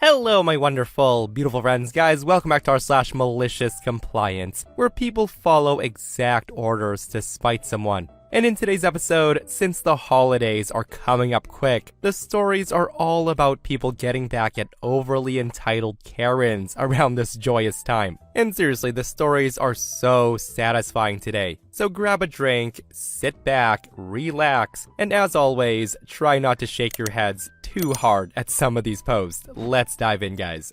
Hello, my wonderful, beautiful friends, guys. Welcome back to our /MaliciousCompliance, where people follow exact orders to spite someone. And in today's episode, since the holidays are coming up quick, the stories are all about people getting back at overly entitled Karens around this joyous time. And seriously, the stories are so satisfying today. So grab a drink, sit back, relax, and as always, try not to shake your heads too hard at some of these posts. Let's dive in, guys.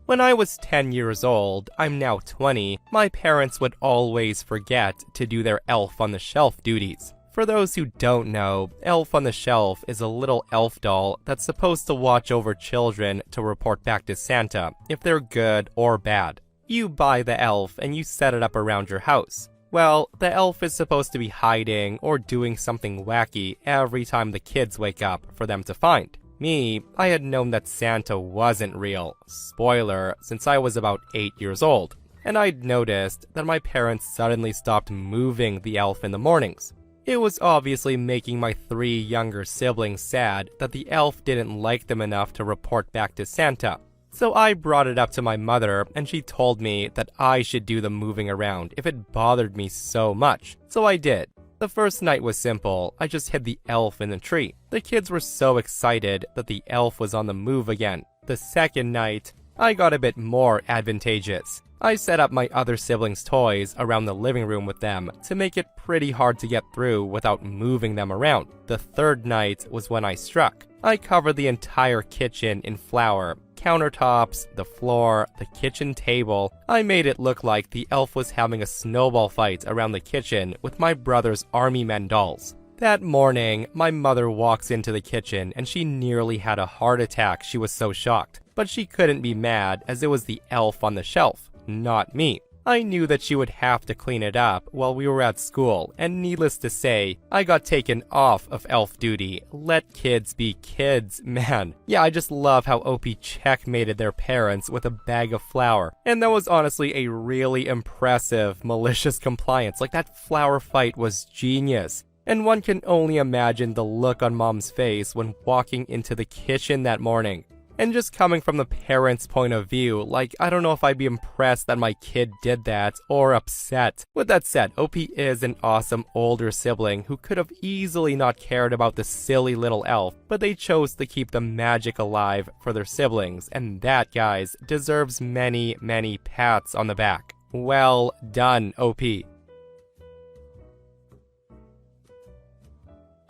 When I was 10 years old, I'm now 20, my parents would always forget to do their Elf on the Shelf duties. For those who don't know, Elf on the Shelf is a little elf doll that's supposed to watch over children to report back to Santa if they're good or bad. You buy the elf and you set it up around your house. Well, the elf is supposed to be hiding or doing something wacky every time the kids wake up for them to find. Me, I had known that Santa wasn't real, spoiler, since I was about 8 years old, and I'd noticed that my parents suddenly stopped moving the elf in the mornings. It was obviously making my 3 younger siblings sad that the elf didn't like them enough to report back to Santa. So I brought it up to my mother, and she told me that I should do the moving around if it bothered me so much, so I did. The first night was simple. I just hid the elf in the tree. The kids were so excited that the elf was on the move again. The second night, I got a bit more advantageous. I set up my other siblings' toys around the living room with them to make it pretty hard to get through without moving them around. The third night was when I struck. I covered the entire kitchen in flour. Countertops, the floor, the kitchen table. I made it look like the elf was having a snowball fight around the kitchen with my brother's army men dolls. That morning, my mother walks into the kitchen and she nearly had a heart attack. She was so shocked. But she couldn't be mad as it was the elf on the shelf, not me. I knew that she would have to clean it up while we were at school, and needless to say, I got taken off of elf duty. Let kids be kids, man. Yeah, I just love how OP checkmated their parents with a bag of flour. And that was honestly a really impressive malicious compliance. Like, that flour fight was genius. And one can only imagine the look on Mom's face when walking into the kitchen that morning. And just coming from the parents' point of view, like, I don't know if I'd be impressed that my kid did that, or upset. With that said, OP is an awesome older sibling who could have easily not cared about the silly little elf, but they chose to keep the magic alive for their siblings, and that, guys, deserves many, many pats on the back. Well done, OP.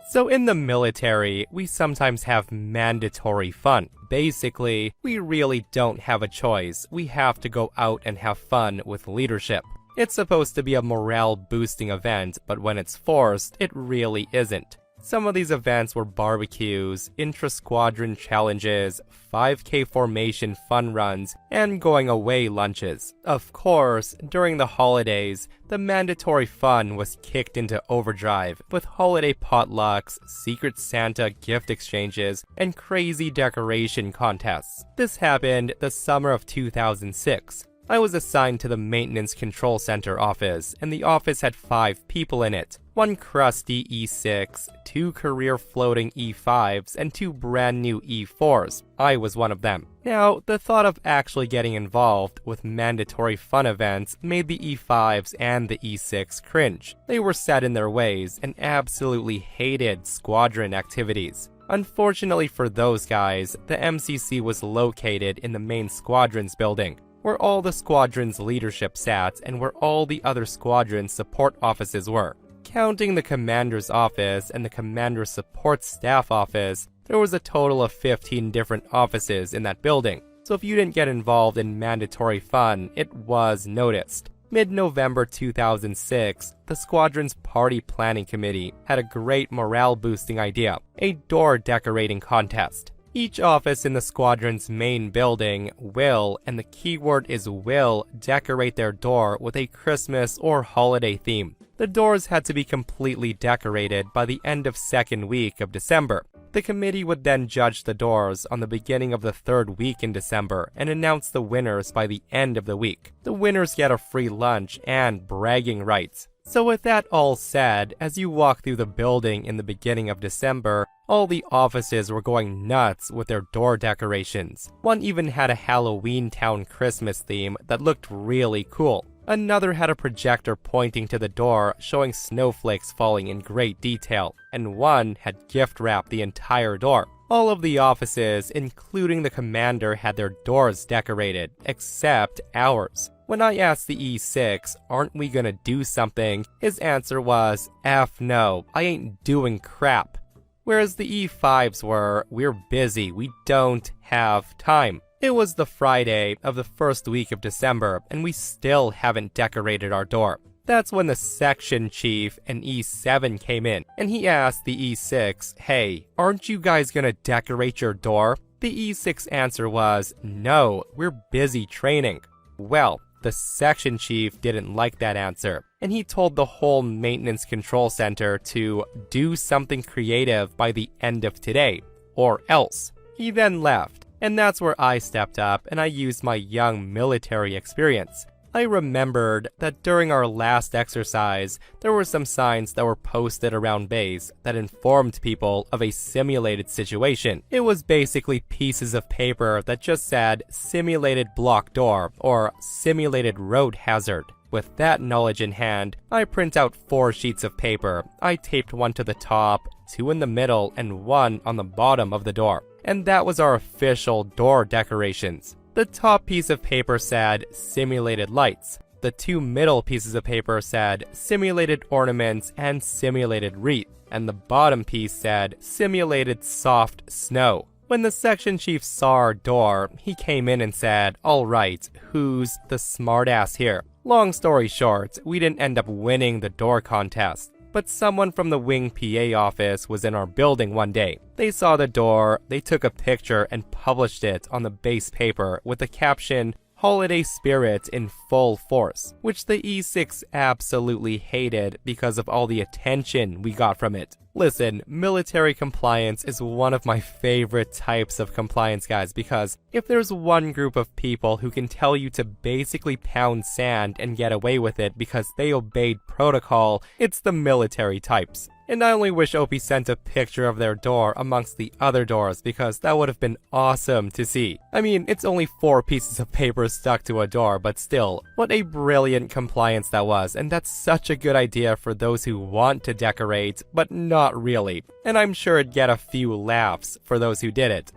So in the military, we sometimes have mandatory fun. Basically, we really don't have a choice. We have to go out and have fun with leadership. It's supposed to be a morale-boosting event, but when it's forced, it really isn't. Some of these events were barbecues, intra-squadron challenges, 5K formation fun runs, and going away lunches. Of course, during the holidays, the mandatory fun was kicked into overdrive with holiday potlucks, Secret Santa gift exchanges, and crazy decoration contests. This happened the summer of 2006. I was assigned to the Maintenance Control Center office, and the office had 5 people in it. 1 crusty E6, 2 career floating E5s, and 2 brand new E4s. I was one of them. Now, the thought of actually getting involved with mandatory fun events made the E5s and the E6 cringe. They were set in their ways and absolutely hated squadron activities. Unfortunately for those guys, the MCC was located in the main squadrons building, where all the squadron's leadership sat and where all the other squadron support offices were. Counting the commander's office and the commander's support staff office, there was a total of 15 different offices in that building. So if you didn't get involved in mandatory fun, it was noticed. Mid-November 2006, the squadron's party planning committee had a great morale-boosting idea: a door decorating contest. Each office in the squadron's main building will, and the keyword is will, decorate their door with a Christmas or holiday theme. The doors had to be completely decorated by the end of second week of December. The committee would then judge the doors on the beginning of the third week in December and announce the winners by the end of the week. The winners get a free lunch and bragging rights. So with that all said, as you walk through the building in the beginning of December, all the offices were going nuts with their door decorations. One even had a Halloween Town Christmas theme that looked really cool. Another had a projector pointing to the door showing snowflakes falling in great detail, and one had gift wrapped the entire door. All of the offices, including the commander, had their doors decorated, except ours. When I asked the E6, aren't we gonna do something, his answer was, F no, I ain't doing crap. Whereas the E5s were, we're busy, we don't have time. It was the Friday of the first week of December, and we still haven't decorated our door. That's when the section chief, an E7, came in, and he asked the E6, hey, aren't you guys gonna decorate your door? The E6 answer was, no, we're busy training. Well, the section chief didn't like that answer, and he told the whole maintenance control center to do something creative by the end of today, or else. He then left, and that's where I stepped up and I used my young military experience. I remembered that during our last exercise, there were some signs that were posted around base that informed people of a simulated situation. It was basically pieces of paper that just said simulated block door or simulated road hazard. With that knowledge in hand, I print out 4 sheets of paper. I taped one to the top, 2 in the middle, and 1 on the bottom of the door. And that was our official door decorations. The top piece of paper said simulated lights. The 2 middle pieces of paper said simulated ornaments and simulated wreath. And the bottom piece said simulated soft snow. When the section chief saw our door, he came in and said, alright, who's the smartass here? Long story short, we didn't end up winning the door contest. But someone from the wing PA office was in our building one day. They saw the door, they took a picture and published it on the base paper with the caption, Holiday Spirit in Full Force, which the E6 absolutely hated because of all the attention we got from it. Listen, military compliance is one of my favorite types of compliance, guys, because if there's one group of people who can tell you to basically pound sand and get away with it because they obeyed protocol, it's the military types. And I only wish OP sent a picture of their door amongst the other doors because that would have been awesome to see. I mean, it's only 4 pieces of paper stuck to a door, but still, what a brilliant compliance that was, and that's such a good idea for those who want to decorate, but not really. And I'm sure it'd get a few laughs for those who did it.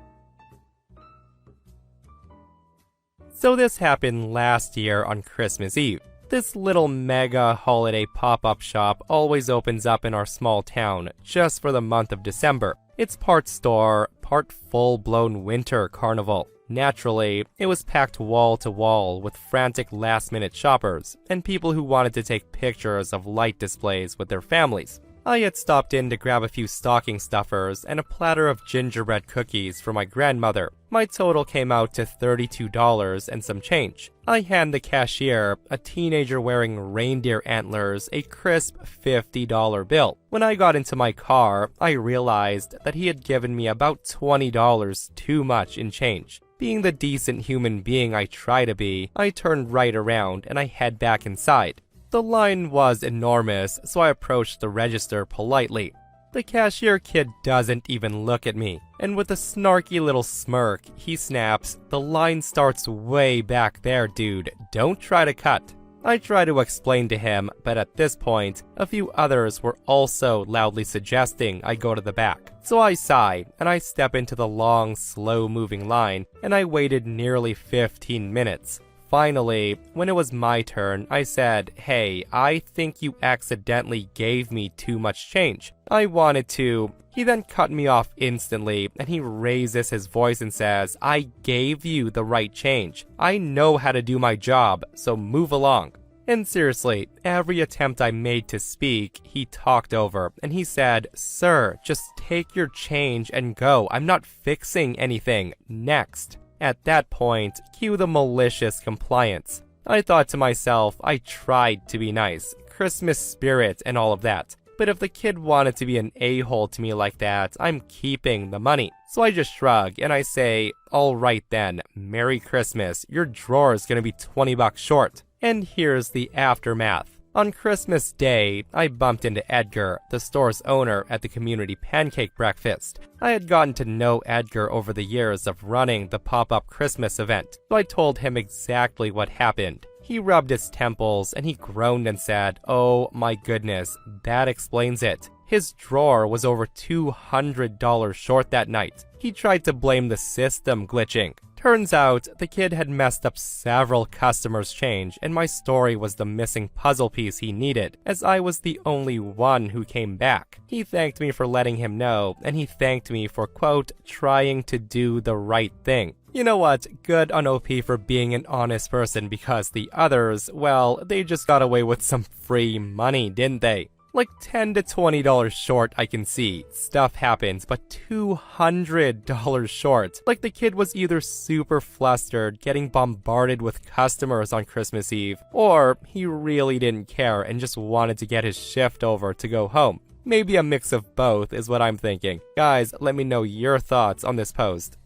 So this happened last year on Christmas Eve. This little mega holiday pop-up shop always opens up in our small town just for the month of December. It's part store, part full-blown winter carnival. Naturally, it was packed wall to wall with frantic last-minute shoppers and people who wanted to take pictures of light displays with their families. I had stopped in to grab a few stocking stuffers and a platter of gingerbread cookies for my grandmother. My total came out to $32 and some change. I hand the cashier, a teenager wearing reindeer antlers, a crisp $50 bill. When I got into my car, I realized that he had given me about $20 too much in change. Being the decent human being I try to be, I turned right around and I head back inside. The line was enormous, so I approached the register politely. The cashier kid doesn't even look at me, and with a snarky little smirk, he snaps, "The line starts way back there, dude. Don't try to cut." I try to explain to him, but at this point, a few others were also loudly suggesting I go to the back. So I sigh, and I step into the long, slow-moving line, and I waited nearly 15 minutes. Finally, when it was my turn, I said, "Hey, I think you accidentally gave me too much change. I wanted to." He then cut me off instantly, and he raises his voice and says, "I gave you the right change. I know how to do my job, so move along." And seriously, every attempt I made to speak, he talked over, and he said, "Sir, just take your change and go. I'm not fixing anything. Next." At that point, cue the malicious compliance. I thought to myself, I tried to be nice, Christmas spirit and all of that. But if the kid wanted to be an a-hole to me like that, I'm keeping the money. So I just shrug and I say, "Alright then, Merry Christmas, your drawer's gonna be $20 short." And here's the aftermath. On Christmas Day, I bumped into Edgar, the store's owner, at the community pancake breakfast. I had gotten to know Edgar over the years of running the pop-up Christmas event, so I told him exactly what happened. He rubbed his temples and he groaned and said, "Oh my goodness, that explains it." His drawer was over $200 short that night. He tried to blame the system glitching. Turns out, the kid had messed up several customers' change, and my story was the missing puzzle piece he needed, as I was the only one who came back. He thanked me for letting him know, and he thanked me for, quote, trying to do the right thing. You know what? Good on OP for being an honest person, because the others, well, they just got away with some free money, didn't they? Like $10 to $20 short, I can see. Stuff happens, but $200 short. Like the kid was either super flustered, getting bombarded with customers on Christmas Eve, or he really didn't care and just wanted to get his shift over to go home. Maybe a mix of both is what I'm thinking. Guys, let me know your thoughts on this post.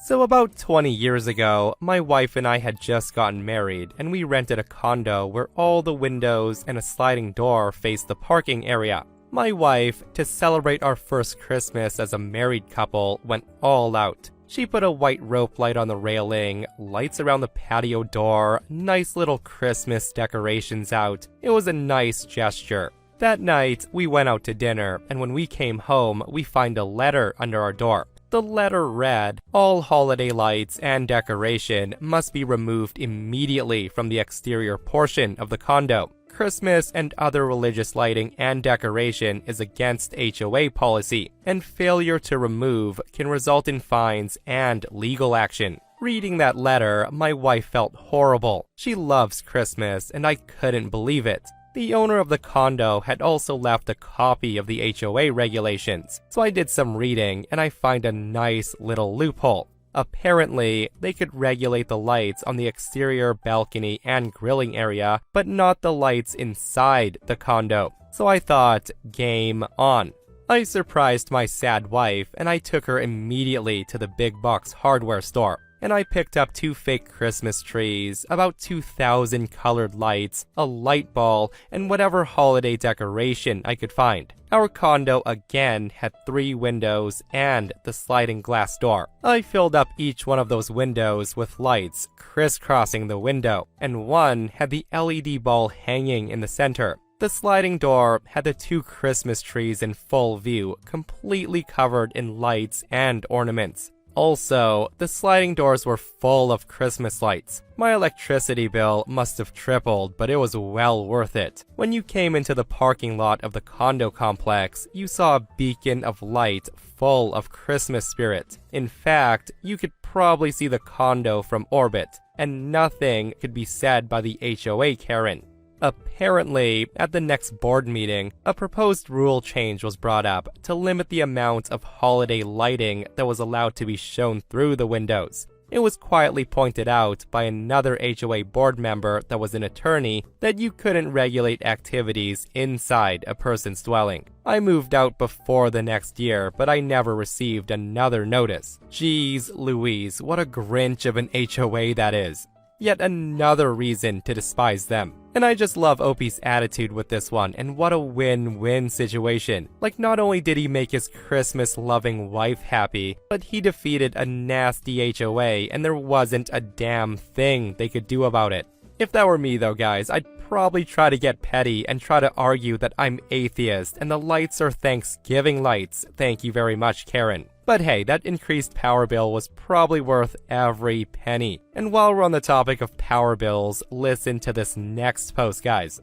So about 20 years ago, my wife and I had just gotten married, and we rented a condo where all the windows and a sliding door faced the parking area. My wife, to celebrate our first Christmas as a married couple, went all out. She put a white rope light on the railing, lights around the patio door, nice little Christmas decorations out. It was a nice gesture. That night, we went out to dinner, and when we came home, we find a letter under our door. The letter read, "All holiday lights and decoration must be removed immediately from the exterior portion of the condo. Christmas and other religious lighting and decoration is against HOA policy, and failure to remove can result in fines and legal action." Reading that letter, my wife felt horrible. She loves Christmas, and I couldn't believe it. The owner of the condo had also left a copy of the HOA regulations, so I did some reading and I find a nice little loophole. Apparently, they could regulate the lights on the exterior balcony and grilling area, but not the lights inside the condo. So I thought, game on. I surprised my sad wife and I took her immediately to the big box hardware store. And I picked up 2 fake Christmas trees, about 2,000 colored lights, a light ball, and whatever holiday decoration I could find. Our condo again had 3 windows and the sliding glass door. I filled up each one of those windows with lights crisscrossing the window, and one had the LED ball hanging in the center. The sliding door had the 2 Christmas trees in full view, completely covered in lights and ornaments. Also, the sliding doors were full of Christmas lights. My electricity bill must have tripled, but it was well worth it. When you came into the parking lot of the condo complex, you saw a beacon of light full of Christmas spirit. In fact, you could probably see the condo from orbit, and nothing could be said by the HOA Karen. Apparently, at the next board meeting, a proposed rule change was brought up to limit the amount of holiday lighting that was allowed to be shown through the windows. It was quietly pointed out by another HOA board member that was an attorney that you couldn't regulate activities inside a person's dwelling. I moved out before the next year, but I never received another notice. Jeez Louise, what a Grinch of an HOA that is. Yet another reason to despise them. And I just love OP's attitude with this one, and what a win-win situation. Like, not only did he make his Christmas-loving wife happy, but he defeated a nasty HOA, and there wasn't a damn thing they could do about it. If that were me though, guys, I'd probably try to get petty and try to argue that I'm atheist and the lights are Thanksgiving lights. Thank you very much, Karen. But hey, that increased power bill was probably worth every penny. And while we're on the topic of power bills, listen to this next post, guys.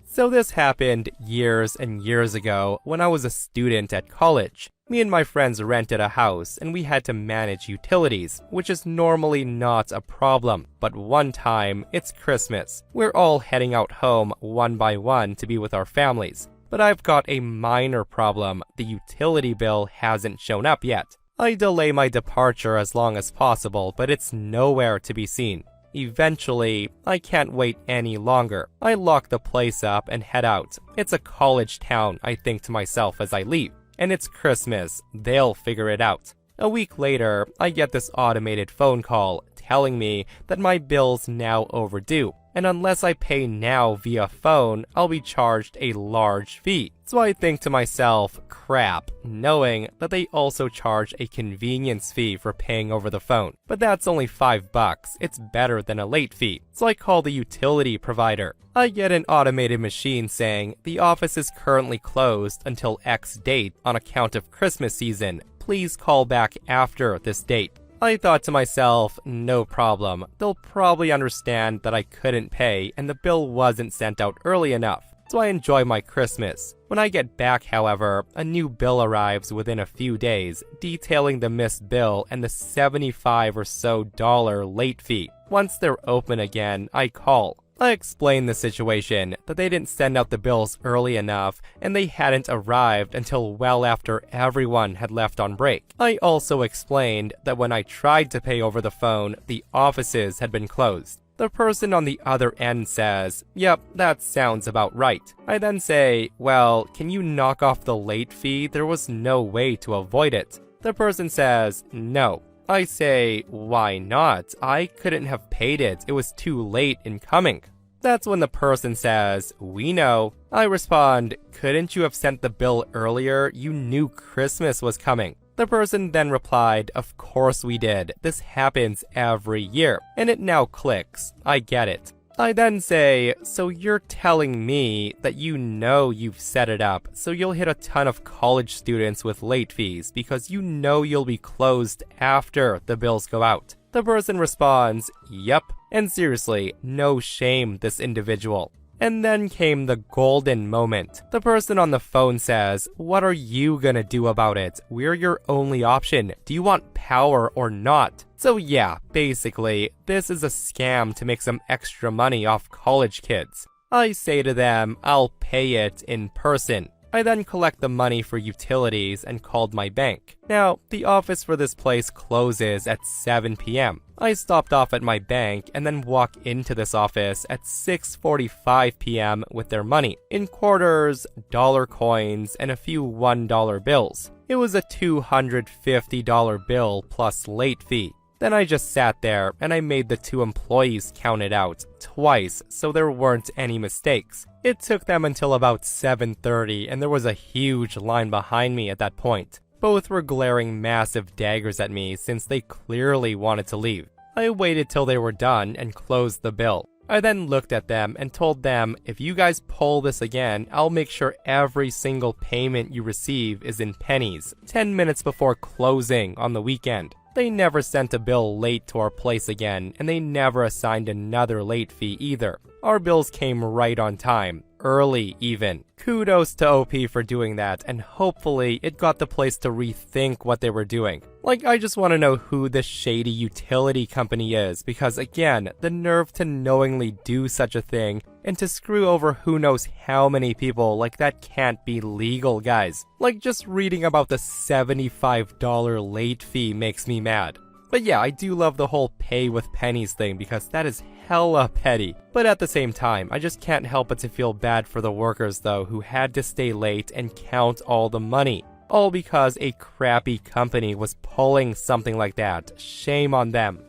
So this happened years and years ago when I was a student at college. Me and my friends rented a house and we had to manage utilities, which is normally not a problem. But one time, it's Christmas. We're all heading out home one by one to be with our families. But I've got a minor problem. The utility bill hasn't shown up yet. I delay my departure as long as possible, but it's nowhere to be seen. Eventually, I can't wait any longer. I lock the place up and head out. It's a college town, I think to myself as I leave. And it's Christmas. They'll figure it out. A week later, I get this automated phone call telling me that my bill's now overdue, and unless I pay now via phone, I'll be charged a large fee. So I think to myself, crap, knowing that they also charge a convenience fee for paying over the phone. But that's only $5, it's better than a late fee. So I call the utility provider. I get an automated machine saying, the office is currently closed until X date on account of Christmas season. Please call back after this date. I thought to myself, no problem. They'll probably understand that I couldn't pay and the bill wasn't sent out early enough. So I enjoy my Christmas. When I get back, however, a new bill arrives within a few days, detailing the missed bill and the $75 or so late fee. Once they're open again, I call. I explained the situation, that they didn't send out the bills early enough, and they hadn't arrived until well after everyone had left on break. I also explained that when I tried to pay over the phone, the offices had been closed. The person on the other end says, yep, that sounds about right. I then say, well, can you knock off the late fee? There was no way to avoid it. The person says, no. I say, why not? I couldn't have paid it. It was too late in coming. That's when the person says, we know. I respond, couldn't you have sent the bill earlier? You knew Christmas was coming. The person then replied, of course we did. This happens every year. And it now clicks. I get it. I then say, so you're telling me that you know you've set it up, so you'll hit a ton of college students with late fees because you know you'll be closed after the bills go out. The person responds, yep, and seriously, no shame this individual. And then came the golden moment. The person on the phone says, what are you gonna do about it? We're your only option. Do you want power or not? So yeah, basically, this is a scam to make some extra money off college kids. I say to them, I'll pay it in person. I then collect the money for utilities and called my bank. Now, the office for this place closes at 7 p.m. I stopped off at my bank and then walk into this office at 6:45 p.m. with their money, in quarters, dollar coins, and a few $1 bills. It was a $250 bill plus late fee. Then I just sat there and I made the two employees count it out twice so there weren't any mistakes. It took them until about 7:30 and there was a huge line behind me at that point. Both were glaring massive daggers at me since they clearly wanted to leave. I waited till they were done and closed the bill. I then looked at them and told them, if you guys pull this again, I'll make sure every single payment you receive is in pennies, 10 minutes before closing on the weekend. They never sent a bill late to our place again, and they never assigned another late fee either. Our bills came right on time, early even. Kudos to OP for doing that, and hopefully it got the place to rethink what they were doing. Like, I just want to know who this shady utility company is, because again, the nerve to knowingly do such a thing, and to screw over who knows how many people, like that can't be legal, guys. Like, just reading about the $75 late fee makes me mad. But yeah, I do love the whole pay with pennies thing because that is hella petty. But at the same time, I just can't help but to feel bad for the workers though who had to stay late and count all the money. All because a crappy company was pulling something like that. Shame on them.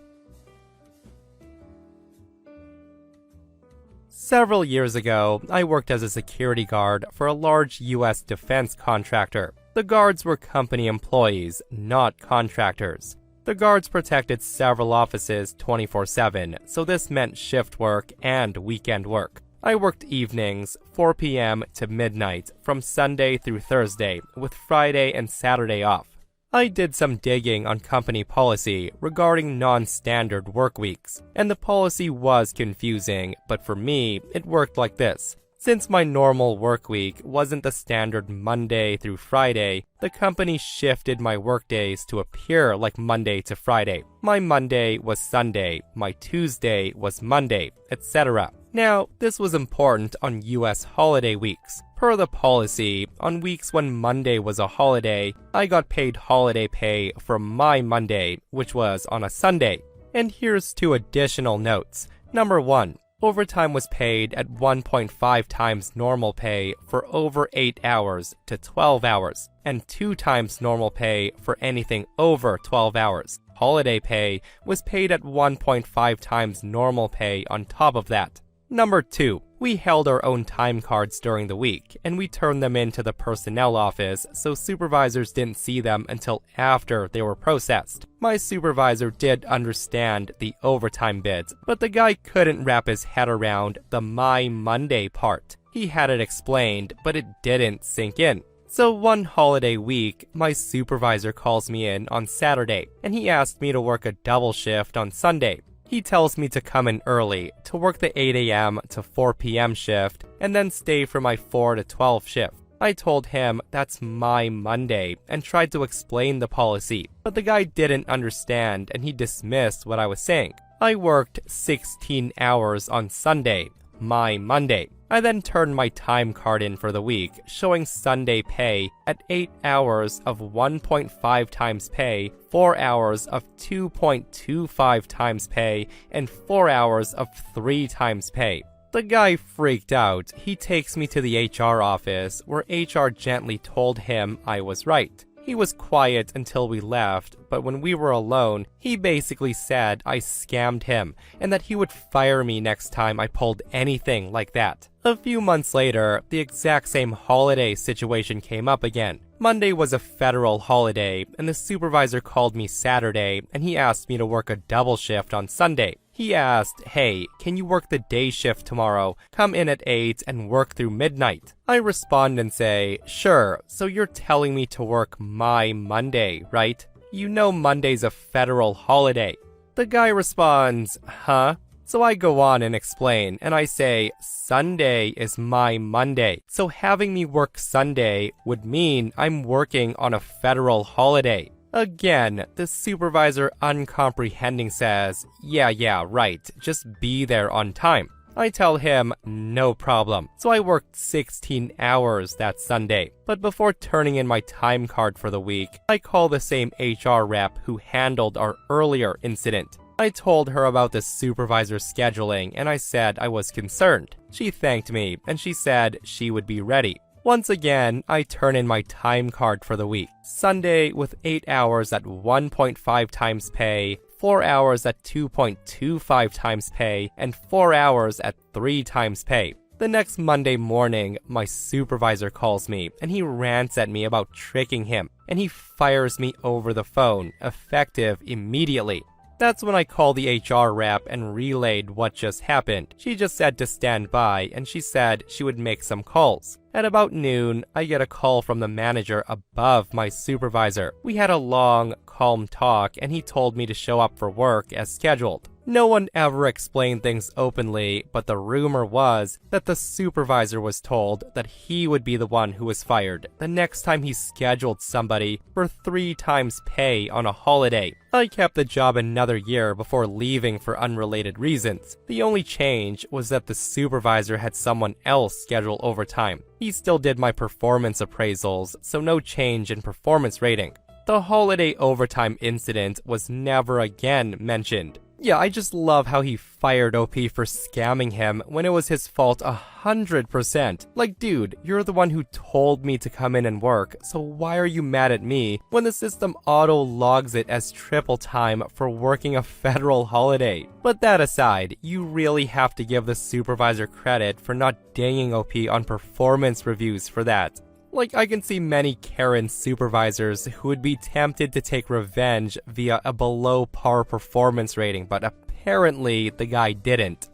Several years ago, I worked as a security guard for a large US defense contractor. The guards were company employees, not contractors. The guards protected several offices 24/7, so this meant shift work and weekend work. I worked evenings, 4 p.m. to midnight, from Sunday through Thursday, with Friday and Saturday off. I did some digging on company policy regarding non-standard work weeks, and the policy was confusing, but for me, it worked like this. Since my normal work week wasn't the standard Monday through Friday, the company shifted my workdays to appear like Monday to Friday. My Monday was Sunday, my Tuesday was Monday, etc. Now, this was important on US holiday weeks. Per the policy, on weeks when Monday was a holiday, I got paid holiday pay for my Monday, which was on a Sunday. And here's two additional notes. Number 1. Overtime was paid at 1.5 times normal pay for over 8 hours to 12 hours, and 2 times normal pay for anything over 12 hours. Holiday pay was paid at 1.5 times normal pay on top of that. Number 2. We held our own time cards during the week, and we turned them into the personnel office so supervisors didn't see them until after they were processed. My supervisor did understand the overtime bit, but the guy couldn't wrap his head around the My Monday part. He had it explained, but it didn't sink in. So one holiday week, my supervisor calls me in on Saturday, and he asked me to work a double shift on Sunday. He tells me to come in early, to work the 8 a.m. to 4 p.m. shift, and then stay for my 4 to 12 shift. I told him that's my Monday and tried to explain the policy, but the guy didn't understand and he dismissed what I was saying. I worked 16 hours on Sunday, my Monday. I then turned my time card in for the week, showing Sunday pay at 8 hours of 1.5 times pay, 4 hours of 2.25 times pay, and 4 hours of 3 times pay. The guy freaked out. He takes me to the HR office, where HR gently told him I was right. He was quiet until we left, but when we were alone, he basically said I scammed him and that he would fire me next time I pulled anything like that. A few months later, the exact same holiday situation came up again. Monday was a federal holiday, and the supervisor called me Saturday and he asked me to work a double shift on Sunday. He asked, "Hey, can you work the day shift tomorrow? Come in at 8 and work through midnight." I respond and say, "Sure, so you're telling me to work my Monday, right? You know Monday's a federal holiday." The guy responds, "Huh?" So I go on and explain, and I say, Sunday is my Monday, so having me work Sunday would mean I'm working on a federal holiday. Again, the supervisor uncomprehending says, yeah, right, just be there on time. I tell him, no problem. So I worked 16 hours that Sunday. But before turning in my time card for the week, I call the same HR rep who handled our earlier incident. I told her about the supervisor's scheduling and I said I was concerned. She thanked me and she said she would be ready. Once again, I turn in my time card for the week. Sunday with 8 hours at 1.5 times pay, 4 hours at 2.25 times pay, and 4 hours at 3 times pay. The next Monday morning, my supervisor calls me and he rants at me about tricking him, and he fires me over the phone, effective immediately. That's when I called the HR rep and relayed what just happened. She just said to stand by, and she said she would make some calls. At about noon, I get a call from the manager above my supervisor. We had a long, calm talk, and he told me to show up for work as scheduled. No one ever explained things openly, but the rumor was that the supervisor was told that he would be the one who was fired the next time he scheduled somebody for 3 times pay on a holiday. I kept the job another year before leaving for unrelated reasons. The only change was that the supervisor had someone else schedule overtime. He still did my performance appraisals, so no change in performance rating. The holiday overtime incident was never again mentioned. Yeah, I just love how he fired OP for scamming him when it was his fault 100%. Like, dude, you're the one who told me to come in and work, so why are you mad at me when the system auto-logs it as triple time for working a federal holiday? But that aside, you really have to give the supervisor credit for not dinging OP on performance reviews for that. Like, I can see many Karen supervisors who would be tempted to take revenge via a below-par performance rating, but apparently the guy didn't.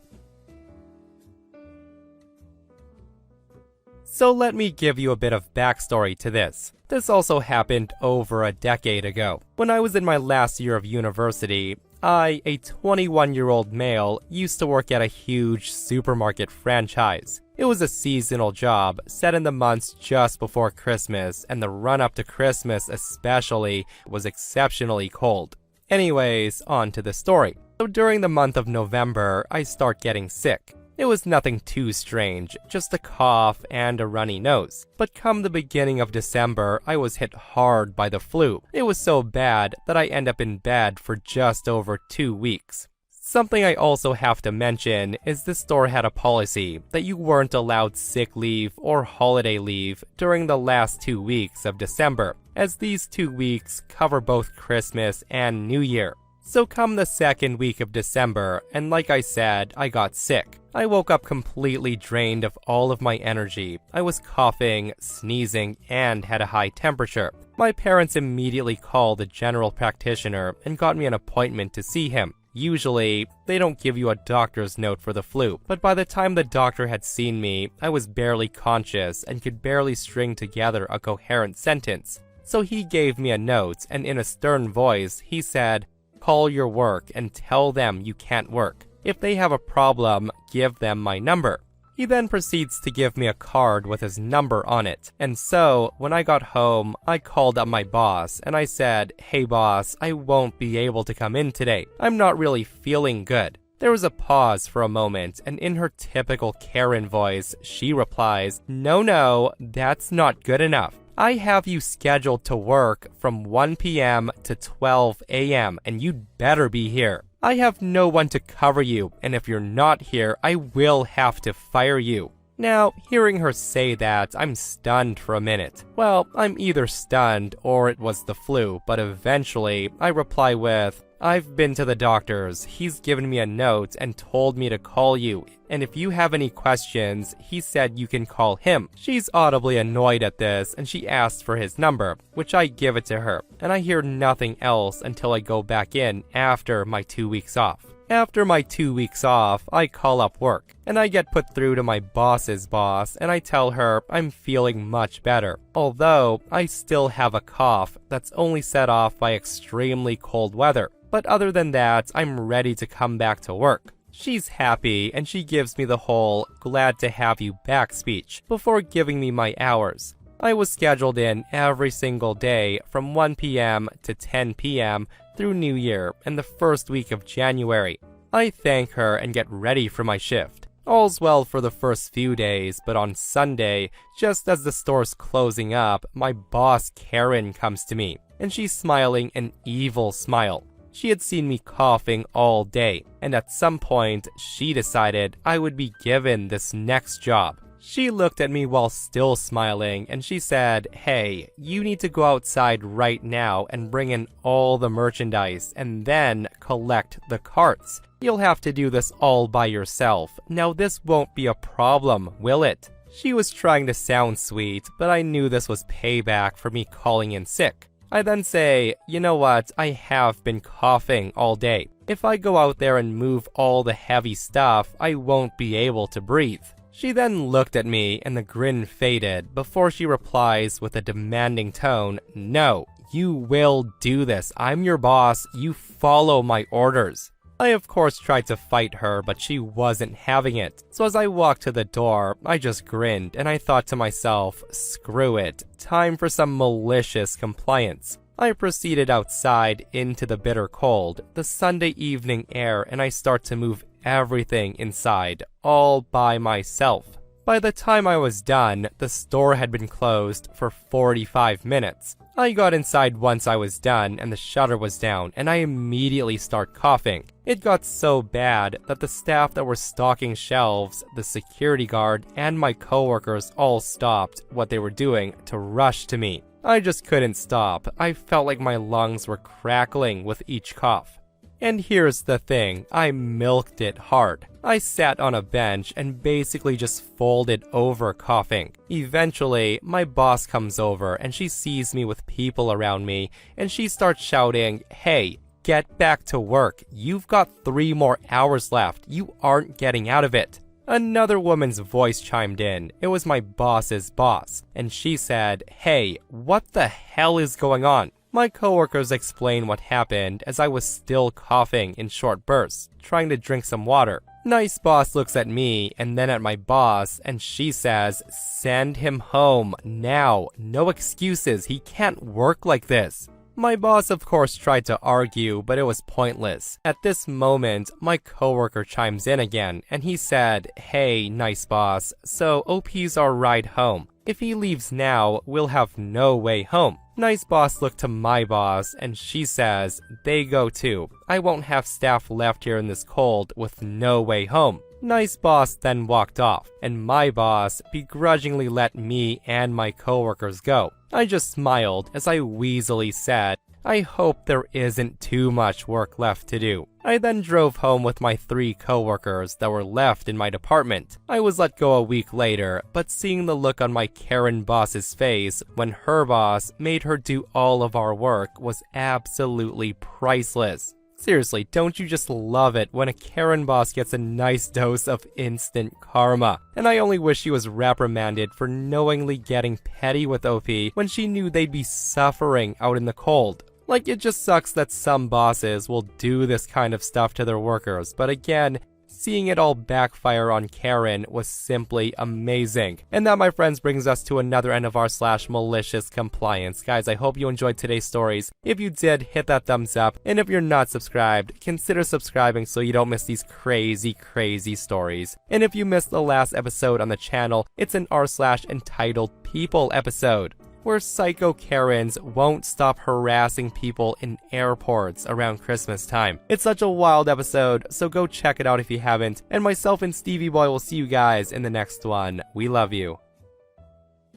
So let me give you a bit of backstory to this. This also happened over a decade ago. When I was in my last year of university, I, a 21-year-old male, used to work at a huge supermarket franchise. It was a seasonal job, set in the months just before Christmas, and the run-up to Christmas especially was exceptionally cold. Anyways, on to the story. So during the month of November, I start getting sick. It was nothing too strange, just a cough and a runny nose. But come the beginning of December, I was hit hard by the flu. It was so bad that I end up in bed for just over 2 weeks. Something I also have to mention is the store had a policy that you weren't allowed sick leave or holiday leave during the last 2 weeks of December, as these 2 weeks cover both Christmas and New Year. So come the second week of December, and like I said, I got sick. I woke up completely drained of all of my energy. I was coughing, sneezing, and had a high temperature. My parents immediately called a general practitioner and got me an appointment to see him. Usually, they don't give you a doctor's note for the flu, but by the time the doctor had seen me, I was barely conscious and could barely string together a coherent sentence. So he gave me a note, and in a stern voice, he said, "Call your work and tell them you can't work. If they have a problem, give them my number." He then proceeds to give me a card with his number on it. And so, when I got home, I called up my boss and I said, "Hey boss, I won't be able to come in today. I'm not really feeling good." There was a pause for a moment, and in her typical Karen voice, she replies, No, that's not good enough. I have you scheduled to work from 1 p.m. to 12 a.m. and you'd better be here. I have no one to cover you, and if you're not here, I will have to fire you. Now, hearing her say that, I'm stunned for a minute. Well, I'm either stunned or it was the flu, but eventually I reply with, "I've been to the doctor's. He's given me a note and told me to call you. And if you have any questions, he said you can call him." She's audibly annoyed at this, and she asked for his number, which I give it to her, and I hear nothing else until I go back in after my 2 weeks off. After my 2 weeks off, I call up work, and I get put through to my boss's boss, and I tell her I'm feeling much better, although I still have a cough that's only set off by extremely cold weather. But other than that, I'm ready to come back to work. She's happy, and she gives me the whole "glad to have you back" speech before giving me my hours. I was scheduled in every single day from 1 p.m. to 10 p.m. through New Year and the first week of January. I thank her and get ready for my shift. All's well for the first few days, but on Sunday, just as the store's closing up, my boss Karen comes to me, and she's smiling an evil smile. She had seen me coughing all day, and at some point, she decided I would be given this next job. She looked at me while still smiling, and she said, "Hey, you need to go outside right now and bring in all the merchandise, and then collect the carts. You'll have to do this all by yourself. Now this won't be a problem, will it?" She was trying to sound sweet, but I knew this was payback for me calling in sick. I then say, "You know what, I have been coughing all day. If I go out there and move all the heavy stuff, I won't be able to breathe." She then looked at me and the grin faded before she replies with a demanding tone, "No, you will do this. I'm your boss. You follow my orders." I of course tried to fight her, but she wasn't having it. So as I walked to the door, I just grinned and I thought to myself, screw it, time for some malicious compliance. I proceeded outside into the bitter cold, the Sunday evening air, and I start to move everything inside, all by myself. By the time I was done, the store had been closed for 45 minutes. I got inside once I was done and the shutter was down, and I immediately start coughing. It got so bad that the staff that were stocking shelves, the security guard, and my coworkers all stopped what they were doing to rush to me. I just couldn't stop. I felt like my lungs were crackling with each cough. And here's the thing, I milked it hard. I sat on a bench and basically just folded over coughing. Eventually, my boss comes over and she sees me with people around me and she starts shouting, "Hey, get back to work. You've got 3 more hours left. You aren't getting out of it." Another woman's voice chimed in. It was my boss's boss, and she said, "Hey, what the hell is going on?" My coworkers explained what happened as I was still coughing in short bursts, trying to drink some water. Nice boss looks at me and then at my boss, and she says, "Send him home, now. No excuses, he can't work like this." My boss of course tried to argue, but it was pointless. At this moment, my coworker chimes in again, and he said, "Hey, nice boss, so OP's our ride home. If he leaves now, we'll have no way home." Nice boss looked to my boss, and she says, "They go too. I won't have staff left here in this cold with no way home." Nice boss then walked off, and my boss begrudgingly let me and my coworkers go. I just smiled as I wheezily said, "I hope there isn't too much work left to do." I then drove home with my 3 coworkers that were left in my department. I was let go a week later, but seeing the look on my Karen boss's face when her boss made her do all of our work was absolutely priceless. Seriously, don't you just love it when a Karen boss gets a nice dose of instant karma? And I only wish she was reprimanded for knowingly getting petty with OP when she knew they'd be suffering out in the cold. Like, it just sucks that some bosses will do this kind of stuff to their workers, but again, seeing it all backfire on Karen was simply amazing. And that, my friends, brings us to another end of r / malicious compliance. Guys, I hope you enjoyed today's stories. If you did, hit that thumbs up. And if you're not subscribed, consider subscribing so you don't miss these crazy stories. And if you missed the last episode on the channel, it's an r / entitled People episode, where psycho Karens won't stop harassing people in airports around Christmas time. It's such a wild episode, so go check it out if you haven't, and myself and Stevie Boy will see you guys in the next one. We love you.